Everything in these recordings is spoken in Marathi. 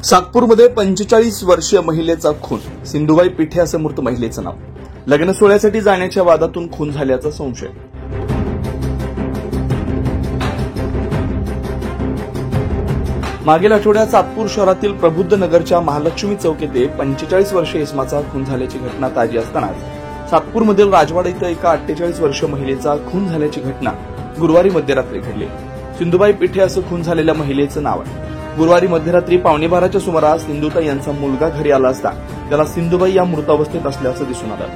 सातपूरमध्ये 45 वर्षीय महिलेचा खून. सिंधुबाई पिठे असं मृत महिलेचं नाव. लग्न सोहळ्यासाठी जाण्याच्या वादातून खून झाल्याचा संशय. मागील आठवड्यात सातपूर शहरातील प्रबुद्ध नगरच्या महालक्ष्मी चौक येथे 45 वर्षीय इसमाचा खून झाल्याची घटना ताजी असतानाच सातपूरमधील राजवाडा इथं एका 48 वर्षीय महिलेचा खून झाल्याची घटना गुरुवारी मध्यरात्री घडली. सिंधुबाई पिठे असं खून झालेल्या महिलेचं नाव आहे. गुरुवारी मध्यरात्री 12:15च्या सुमारास सिंधुताई यांचा मुलगा घरी आला असता त्याला सिंधुबाई या मृतावस्थेत असल्याचं दिसून आलं.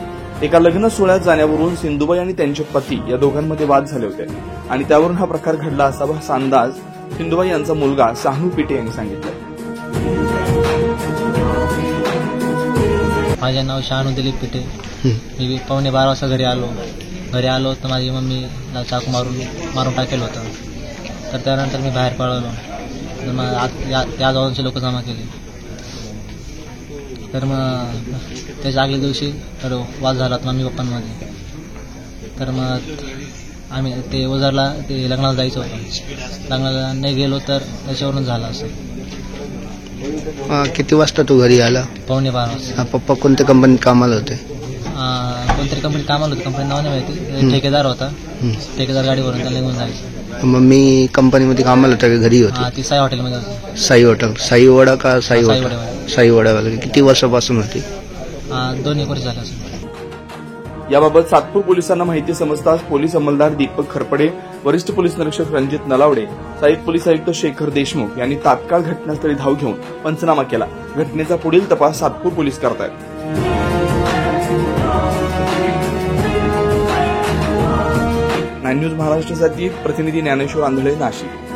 एका लग्न सोहळ्यात जाण्यावरून सिंधुबाई आणि त्यांचे पती या दोघांमध्ये वाद झाले होते आणि त्यावरून हा प्रकार घडला असावा असा अंदाज सिंधुबाई यांचा मुलगा सानू पिठे यांनी सांगितलं. माझे नाव शानू दिलीप पिठे. मी 12:15 वाजता घरी आलो तर माझी मम्मीला चाकू मारून टाकेलं होतं. तर त्यानंतर मी बाहेर पळालो. तर मग त्या जवळचे लोक जमा केले. तर मग त्याच्या आगल्या दिवशी तर वाद झाला मम्मी पप्पांमध्ये. तर मग आम्ही ते ओझरला ते लग्नाला जायचं होतं. लग्नाला नाही गेलो तर त्याच्यावरून झालं असं. किती वाजता तू घरी आला? 12:15 वाजता. पप्पा कोणत्या कंपनीत कामाला होते? कोणतरी कंपनीत कामाला होतं. कंपनी नाव नाही माहिती. ठेकेदार होता. ठेकेदार गाडीवरून त्याला निघून जायचं. मम्मी कंपनीमध्ये कामाला होता का घरी होती? ती साई हॉटेलमध्ये होती. साई हॉटेल. साई वडा का साई हॉटेल? साई वडावाला. किती वर्षापासून होती? 2-1 वर्ष झालं असं. याबाबत सातपूर पोलिसांना माहिती समजताच पोलीस अंमलदार दीपक खरपडे, वरिष्ठ पोलीस निरीक्षक रणजित नलावडे, सहाय्यक पोलीस आयुक्त शेखर देशमुख यांनी तात्काळ घटनास्थळी धाव घेऊन पंचनामा केला. घटनेचा पुढील तपास सातपूर पोलीस करतायत. 9 न्यूज महाराष्ट्रासाठी प्रतिनिधी ज्ञानेश्वर आंधळे, नाशिक.